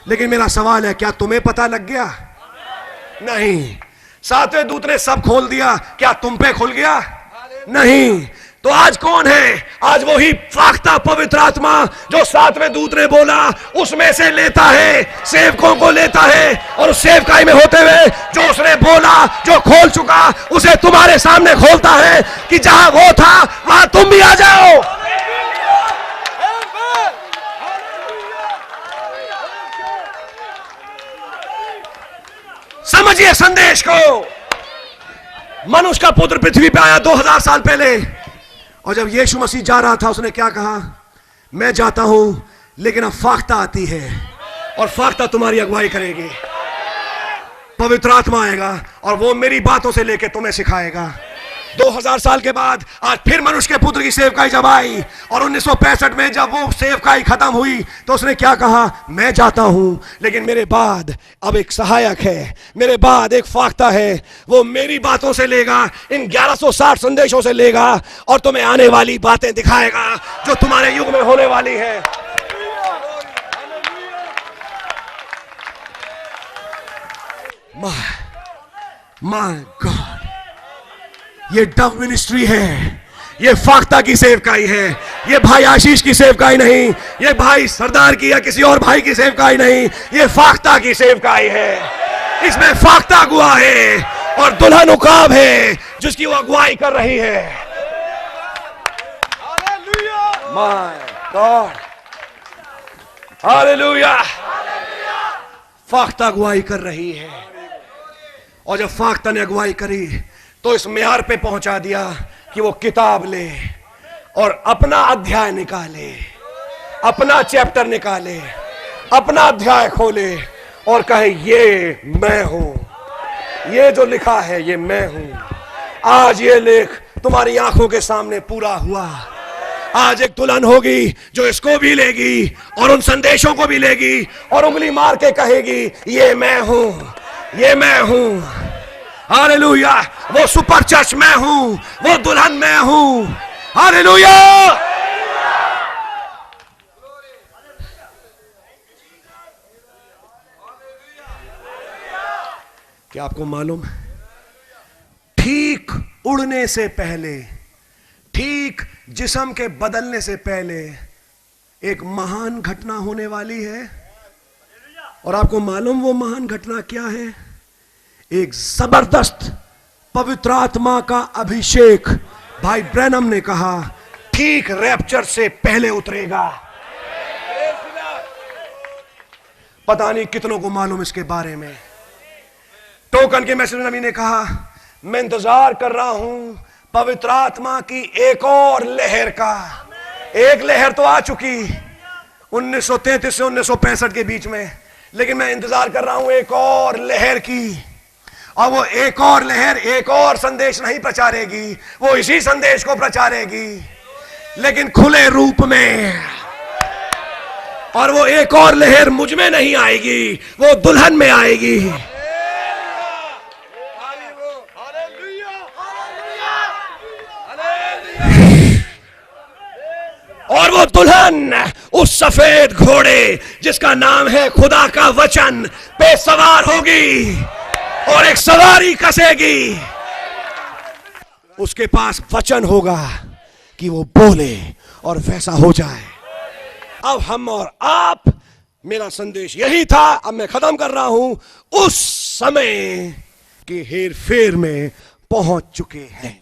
लेकिन मेरा सवाल है, क्या तुम्हें पता लग गया? नहीं। सातवें दूत ने सब खोल दिया, क्या तुम पे खुल गया? नहीं। तो आज कौन है? आज वही फाख्ता पवित्र आत्मा जो सातवें दूत ने बोला उसमें से लेता है, सेवकों को लेता है, और उस सेवकाई में होते हुए जो उसने बोला, जो खोल चुका, उसे तुम्हारे सामने खोलता है कि जहां वो था वहां तुम भी आ जाओ। समझिए संदेश को। मनुष्य का पुत्र पृथ्वी पे आया 2000 साल पहले, और जब यीशु मसीह जा रहा था उसने क्या कहा? मैं जाता हूं लेकिन अब फाख्ता आती है, और फाख्ता तुम्हारी अगुवाई करेगी। पवित्र आत्मा आएगा और वो मेरी बातों से लेके तुम्हें सिखाएगा। 2000 साल के बाद आज फिर मनुष्य के पुत्र की सेवकाई जब आई, और 1965 में जब वो सेवकाई खत्म हुई तो उसने क्या कहा? मैं जाता हूं लेकिन मेरे बाद अब एक सहायक है, मेरे बाद एक फाख्ता है, वो मेरी बातों से लेगा, इन 1160 संदेशों से लेगा, और तुम्हें आने वाली बातें दिखाएगा जो तुम्हारे युग में होने वाली है। माय गॉड, ये डव मिनिस्ट्री है, ये फाख्ता की सेवकाई है, ये भाई आशीष की सेवकाई नहीं, ये भाई सरदार की या किसी और भाई की सेवकाई नहीं, ये फाख्ता की सेवकाई है। इसमें फाख्ता अगुआ है और दुल्हन उकाब है जिसकी वो अगुवाई कर रही है। My God, hallelujah. फाख्ता अगुवाई कर रही है, और जब फाख्ता ने अगुवाई करी तो इस म्यार पे पहुंचा दिया कि वो किताब ले और अपना अध्याय निकाले, अपना चैप्टर निकाले, अपना अध्याय खोले और कहे ये मैं हूं, ये जो लिखा है ये मैं हूं। आज ये लेख तुम्हारी आंखों के सामने पूरा हुआ। आज एक दुल्हन होगी जो इसको भी लेगी और उन संदेशों को भी लेगी और उंगली मार के कहेगी ये मैं हूं, ये मैं हूं। हालेलुया। वो सुपर चर्च मैं हूं, वो दुल्हन मैं हूं। हालेलुया। क्या आपको मालूम, ठीक उड़ने से पहले, ठीक जिस्म के बदलने से पहले एक महान घटना होने वाली है। और आपको मालूम वो महान घटना क्या है? एक जबरदस्त पवित्र आत्मा का अभिषेक भाई ब्रैनम ने कहा ठीक रैप्चर से पहले उतरेगा। पता नहीं कितनों को मालूम इसके बारे में। टोकन के मैसेज नबी ने कहा मैं इंतजार कर रहा हूं पवित्र आत्मा की एक और लहर का। एक लहर तो आ चुकी 1933 से 1965 के बीच में, लेकिन मैं इंतजार कर रहा हूं एक और लहर की। और वो एक और लहर एक और संदेश नहीं प्रचारेगी, वो इसी संदेश को प्रचारेगी लेकिन खुले रूप में। और वो एक और लहर मुझ में नहीं आएगी, वो दुल्हन में आएगी। और वो दुल्हन उस सफेद घोड़े जिसका नाम है खुदा का वचन पे सवार होगी और एक सवारी कसेगी। उसके पास वचन होगा कि वो बोले और वैसा हो जाए। अब हम और आप, मेरा संदेश यही था, अब मैं खत्म कर रहा हूं। उस समय के हेर फेर में पहुंच चुके हैं।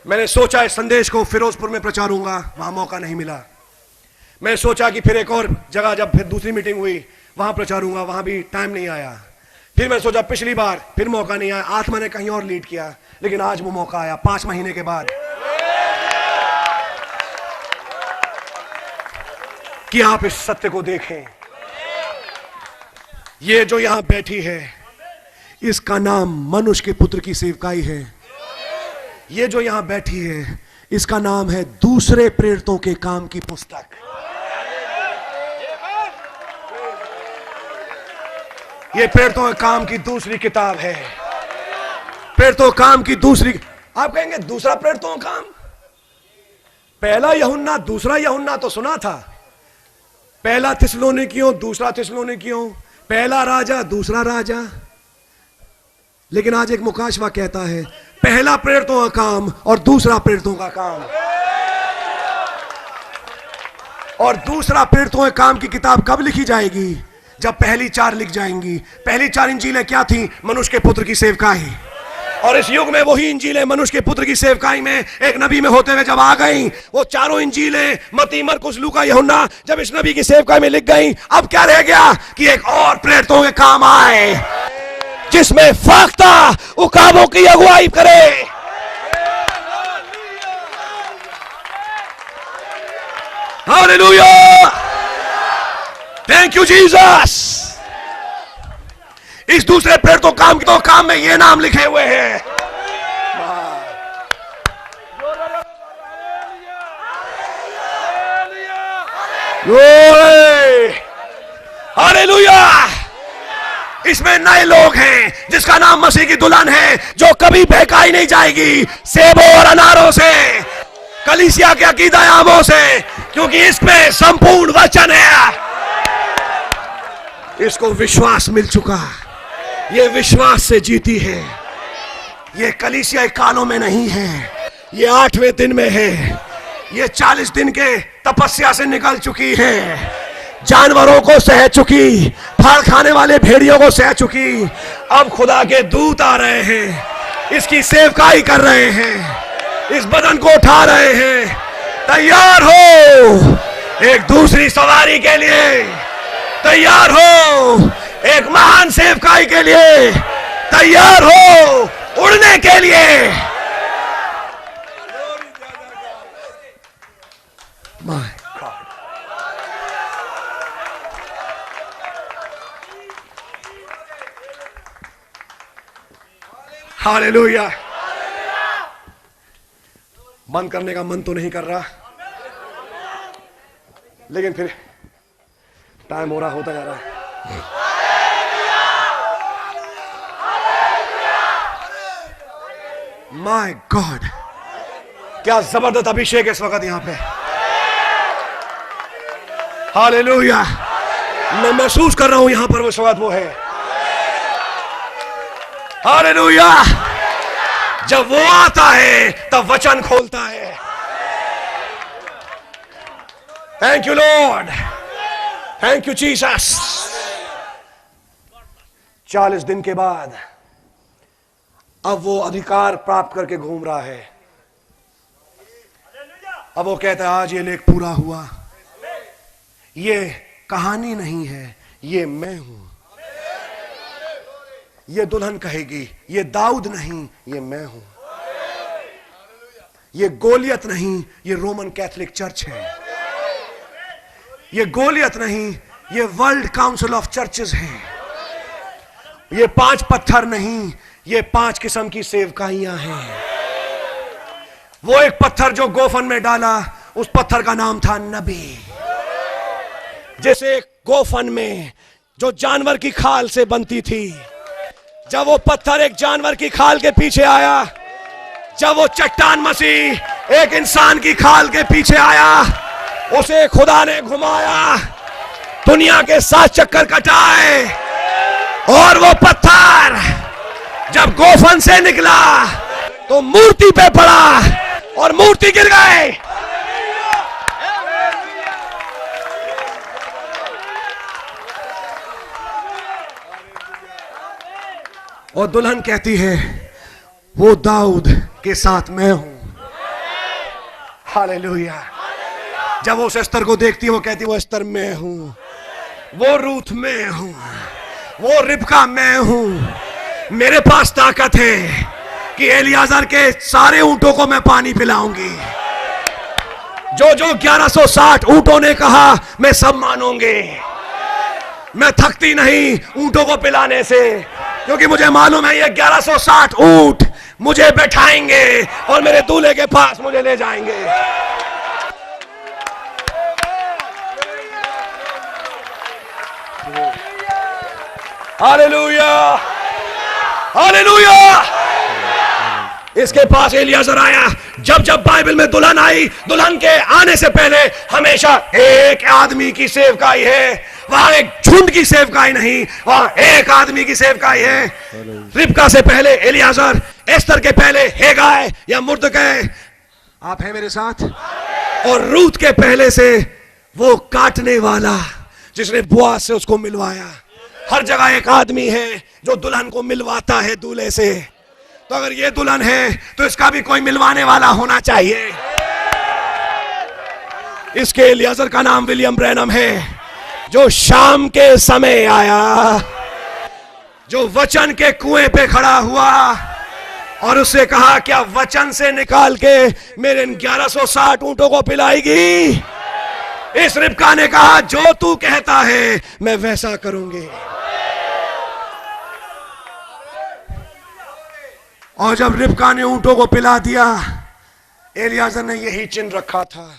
मैंने सोचा इस संदेश को फिरोजपुर में प्रचारूंगा, वहां मौका नहीं मिला। मैंने सोचा कि फिर एक और जगह, जब फिर दूसरी मीटिंग हुई वहां प्रचारूंगा, वहां भी टाइम नहीं आया। फिर मैंने सोचा पिछली बार, फिर मौका नहीं आया। 8 महीने कहीं और लीड किया, लेकिन आज वो मौका आया 5 महीने के बाद कि आप इस सत्य को देखें। ये जो यहां बैठी है इसका नाम मनुष्य के पुत्र की सेवकाई है। ये जो यहां बैठी है इसका नाम है दूसरे प्रेरितों के काम की पुस्तक। ये प्रेरितों के काम की दूसरी किताब है। प्रेरितों काम की दूसरी। आप कहेंगे दूसरा प्रेरितों का काम, पहला यूहन्ना दूसरा यूहन्ना तो सुना था, पहला थिस्सलुनीकियों दूसरा थिस्सलुनीकियों, पहला राजा दूसरा राजा, लेकिन आज एक मुकाशवा कहता है पहला प्रेरितों का काम और दूसरा प्रेरितों का काम। और दूसरा प्रेरितों के काम की किताब कब लिखी जाएगी? जब पहली 4 लिख जाएंगी। पहली 4 इंजीलें क्या थी? मनुष्य के पुत्र की सेवकाई। और इस युग में वही इंजीलें मनुष्य के पुत्र की सेवकाई में एक नबी में होते हुए जब आ गई, वो चारों इंजीलें मत्ती, मरकुस, लूका, यूहन्ना जब इस नबी की सेवकाई में लिख गई, अब क्या रह गया कि एक और प्रेरितों के काम आए जिसमें फाख्ता उकाबों की अगुवाई करे। Hallelujah, thank you Jesus. इस दूसरे प्रेरितों काम तो काम में ये नाम लिखे हुए हैं। हालेलुया, इसमें नए लोग हैं जिसका नाम मसीह की दुल्हन है, जो कभी बहकाई नहीं जाएगी सेबों और अनारों से, कलीसिया के अकीदा आमों से, क्योंकि इसमें संपूर्ण वचन है। इसको विश्वास मिल चुका, ये विश्वास से जीती है। ये कलीसिया कालों में नहीं है, ये 8वें दिन में है। ये 40 दिन के तपस्या से निकल चुकी है, जानवरों को सह चुकी, फाड़ खाने वाले भेड़ियों को सह चुकी। अब खुदा के दूत आ रहे हैं, इसकी सेवकाई कर रहे हैं, इस बदन को उठा रहे हैं। तैयार हो एक दूसरी सवारी के लिए, तैयार हो एक महान सेवकाई के लिए, तैयार हो उड़ने के लिए। My God. हालेलुया। बंद करने का मन तो नहीं कर रहा, लेकिन फिर टाइम हो रहा होता जा रहा है। माय गॉड, क्या जबरदस्त अभिषेक है इस वक्त यहां पे। हालेलुया, मैं महसूस कर रहा हूं यहां पर वो स्वाद वो है। हालेलुया, जब वो आता है तब वचन खोलता है। Thank you Lord, thank you Jesus. 40 दिन के बाद अब वो अधिकार प्राप्त करके घूम रहा है। अब वो कहता है आज ये लेख पूरा हुआ, ये कहानी नहीं है, ये मैं हूं। ये दुल्हन कहेगी ये दाऊद नहीं, ये मैं हूं। ये गोलियत नहीं, ये रोमन कैथोलिक चर्च है। ये गोलियत नहीं, ये वर्ल्ड काउंसिल ऑफ चर्चेस है। ये 5 पत्थर नहीं, ये 5 किस्म की सेवकाइयां हैं। वो एक पत्थर जो गोफन में डाला, उस पत्थर का नाम था नबी। जैसे गोफन में जो जानवर की खाल से बनती थी, जब वो पत्थर एक जानवर की खाल के पीछे आया, जब वो चट्टान मसीह एक इंसान की खाल के पीछे आया, उसे खुदा ने घुमाया, दुनिया के 7 चक्कर कटाए, और वो पत्थर जब गोफन से निकला तो मूर्ति पे पड़ा और मूर्ति गिर गए। और दुल्हन कहती है वो दाऊद के साथ मैं हूं। हालेलुया। जब वो उस एस्तर को देखती है, वो कहती है वो एस्तर मैं हूं, वो रूथ मैं हूं, वो रिबका मैं हूं। मेरे पास ताकत है कि एलियाजर के सारे ऊंटों को मैं पानी पिलाऊंगी। जो जो 1160 ऊंटों ने कहा मैं सब मानूंगी। मैं थकती नहीं ऊंटों को पिलाने से, क्योंकि मुझे मालूम है ये 1160 ऊंट मुझे बैठाएंगे और मेरे दूल्हे के पास मुझे ले जाएंगे। Hallelujah, hallelujah. इसके पास एलियाजर आया। जब जब बाइबल में दुल्हन आई, दुल्हन के आने से पहले हमेशा एक आदमी की सेवकाई है, वहां एक झुंड की सेवकाई नहीं, वहां एक आदमी की सेवकाई है। रिबका से पहले एलियाजर, एस्तर के पहले हेगाय या मुर्दकै, आप हैं मेरे साथ, और रूत के पहले से वो काटने वाला जिसने बुआ से उसको मिलवाया। हर जगह एक आदमी है जो दुल्हन को मिलवाता है दूल्हे से। तो अगर ये दुल्हन है तो इसका भी कोई मिलवाने वाला होना चाहिए। इसके एलियाजर का नाम विलियम ब्रैनम है, जो शाम के समय आया, जो वचन के कुएं पे खड़ा हुआ और उससे कहा, क्या वचन से निकाल के मेरे 1160 ऊंटों को पिलाएगी? इस रिबका ने कहा, जो तू कहता है मैं वैसा करूंगी। और जब रिबका ने ऊंटों को पिला दिया, एलियाजर ने यही चिन्ह रखा था।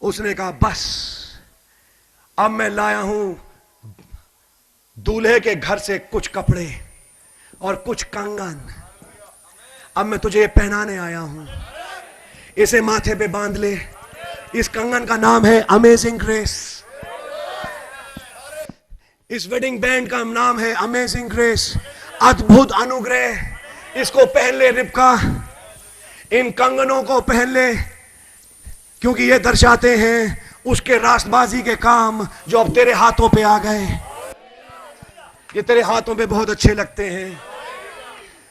उसने कहा, बस अब मैं लाया हूं दूल्हे के घर से कुछ कपड़े और कुछ कंगन, अब मैं तुझे पहनाने आया हूं, इसे माथे पे बांध ले। इस कंगन का नाम है अमेजिंग ग्रेस, इस वेडिंग बैंड का नाम है अमेजिंग ग्रेस, अद्भुत अनुग्रह। इसको पहन ले रिबका, इन कंगनों को पहन ले, क्योंकि ये दर्शाते हैं उसके रास्तबाजी के काम जो अब तेरे हाथों पे आ गए। ये तेरे हाथों पे बहुत अच्छे लगते हैं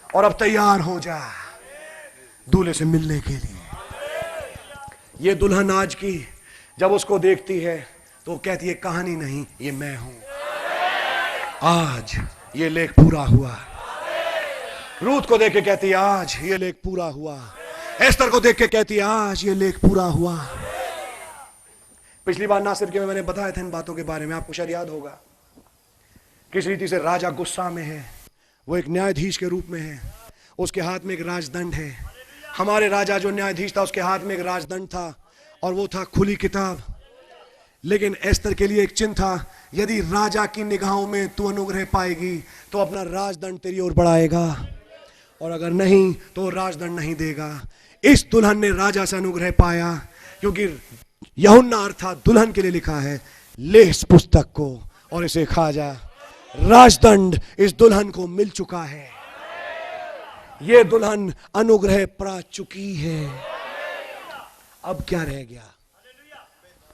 और अब तैयार हो जा दूल्हे से मिलने के लिए। ये दुल्हन आज की जब उसको देखती है तो वो कहती है, कहानी नहीं, ये मैं हूं। आज ये लेख पूरा हुआ। रूथ को देख के कहती है, आज ये लेख पूरा हुआ। एस्तर को देख के कहती है, आज ये लेख पूरा हुआ। पिछली बार नासिर के मैंने बताया था इन बातों के बारे में, आपको शायद याद होगा। किस रीति से राजा गुस्सा में है, वो एक न्यायाधीश के रूप में है, उसके हाथ में एक राजदंड है। हमारे राजा जो न्यायाधीश था उसके हाथ में एक राजदंड था और वो था खुली किताब। लेकिन एस्तर के लिए एक चिन्ह था, यदि राजा की निगाहों में तू अनुग्रह पाएगी तो अपना राजदंड तेरी ओर बढ़ाएगा, और अगर नहीं तो राजदंड नहीं देगा। इस दुल्हन ने राजा से अनुग्रह पाया, क्योंकि यूहन्ना अर्थात दुल्हन के लिए लिखा है, ले इस पुस्तक को और इसे खा जा। राजदंड इस दुल्हन को मिल चुका है। ये दुल्हन अनुग्रह पा चुकी है। अब क्या रह गया?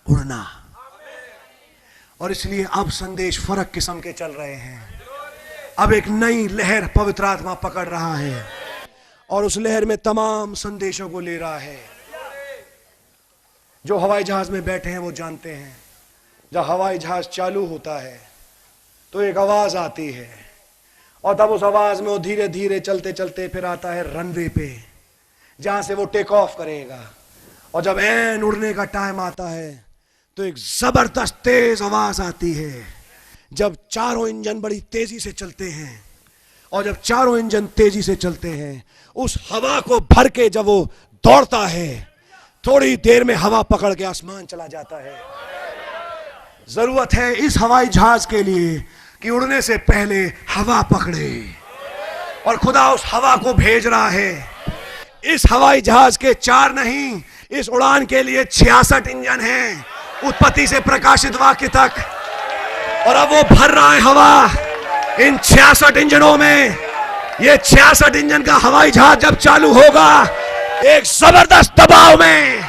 उड़ना। और इसलिए अब संदेश फर्क किस्म के चल रहे हैं। अब एक नई लहर पवित्र आत्मा पकड़ रहा है और उस लहर में तमाम संदेशों को ले रहा है। जो हवाई जहाज में बैठे हैं वो जानते हैं, जब हवाई जहाज चालू होता है तो एक आवाज आती है, और तब उस आवाज में वो धीरे धीरे चलते चलते फिर आता है रनवे पे, जहां से वो टेक ऑफ करेगा। और जब ऐन उड़ने का टाइम आता है तो एक जबरदस्त तेज आवाज आती है, जब चारों इंजन बड़ी तेजी से चलते हैं। और जब चारों इंजन तेजी से चलते हैं, उस हवा को भर के जब वो दौड़ता है, थोड़ी देर में हवा पकड़ के आसमान चला जाता है। जरूरत है इस हवाई जहाज के लिए कि उड़ने से पहले हवा पकड़े, और खुदा उस हवा को भेज रहा है। इस हवाई जहाज के 4 नहीं, इस उड़ान के लिए 66 इंजन हैं, उत्पत्ति से प्रकाशित वाक्य तक। और अब वो भर रहा है हवा इन 66 इंजनों में। ये 66 इंजन का हवाई जहाज जब चालू होगा, एक जबरदस्त दबाव में